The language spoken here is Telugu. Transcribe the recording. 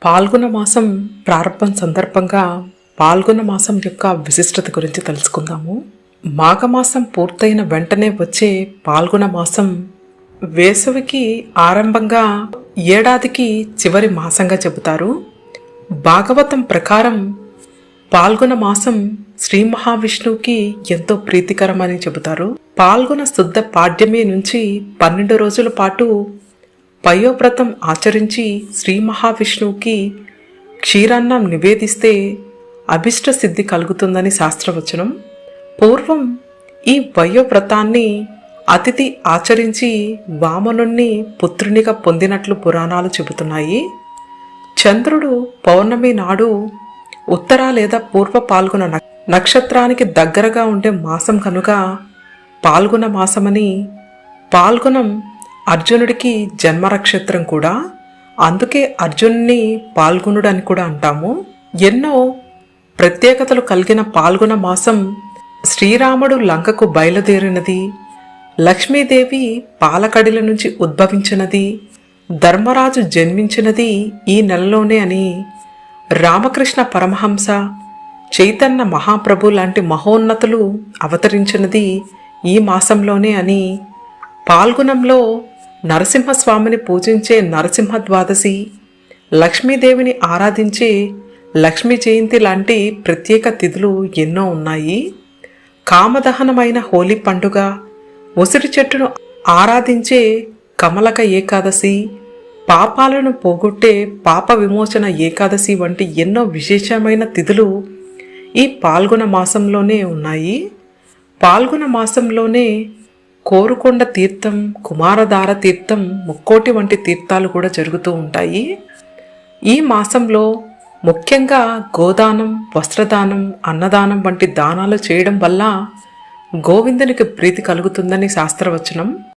పాల్గొన మాసం ప్రారంభం సందర్భంగా పాల్గొన మాసం యొక్క విశిష్టత గురించి తెలుసుకుందాము. మాఘమాసం పూర్తయిన వెంటనే వచ్చే పాల్గొన మాసం వేసవికి ఆరంభంగా ఏడాదికి చివరి మాసంగా చెబుతారు. భాగవతం ప్రకారం పాల్గొన మాసం శ్రీ మహావిష్ణువుకి ఎంతో ప్రీతికరమని చెబుతారు. పాల్గొన శుద్ధ పాడ్యమి నుంచి 12 రోజుల పాటు పయోవ్రతం ఆచరించి శ్రీ మహావిష్ణువుకి క్షీరాన్నం నివేదిస్తే అభిష్ట సిద్ధి కలుగుతుందని శాస్త్రవచనం. పూర్వం ఈ వయోవ్రతాన్ని అతిథి ఆచరించి వామనుణ్ణి పుత్రునిగా పొందినట్లు పురాణాలు చెబుతున్నాయి. చంద్రుడు పౌర్ణమి నాడు ఉత్తర లేదా పూర్వ పాల్గొన నక్షత్రానికి దగ్గరగా ఉండే మాసం కనుక పాల్గొన మాసమని. పాల్గొనం అర్జునుడికి జన్మనక్షత్రం కూడా, అందుకే అర్జునుని పాల్గొనుడు అని కూడా అంటాము. ఎన్నో ప్రత్యేకతలు కలిగిన పాల్గొన మాసం శ్రీరాముడు లంకకు బయలుదేరినది, లక్ష్మీదేవి పాలకడిల నుంచి ఉద్భవించినది, ధర్మరాజు జన్మించినది ఈ నెలలోనే అని, రామకృష్ణ పరమహంస, చైతన్య మహాప్రభు లాంటి మహోన్నతులు అవతరించినది ఈ మాసంలోనే అని, పాల్గొనంలో నరసింహస్వామిని పూజించే నరసింహ ద్వాదశి, లక్ష్మీదేవిని ఆరాధించే లక్ష్మీ జయంతి లాంటి ప్రత్యేక తిథులు ఎన్నో ఉన్నాయి. కామదహనమైన హోలీ పండుగ, ఉసిరి చెట్టును ఆరాధించే కమలక ఏకాదశి, పాపాలను పోగొట్టే పాప విమోచన ఏకాదశి వంటి ఎన్నో విశేషమైన తిథులు ఈ పాల్గొన మాసంలోనే ఉన్నాయి. పాల్గొన మాసంలోనే కోరుకొండ తీర్థం, కుమారధార తీర్థం, ముక్కోటి వంటి తీర్థాలు కూడా జరుగుతూ ఉంటాయి. ఈ మాసంలో ముఖ్యంగా గోదానం, వస్త్రదానం, అన్నదానం వంటి దానాలు చేయడం వల్ల గోవిందునికి ప్రీతి కలుగుతుందని శాస్త్రవచనం.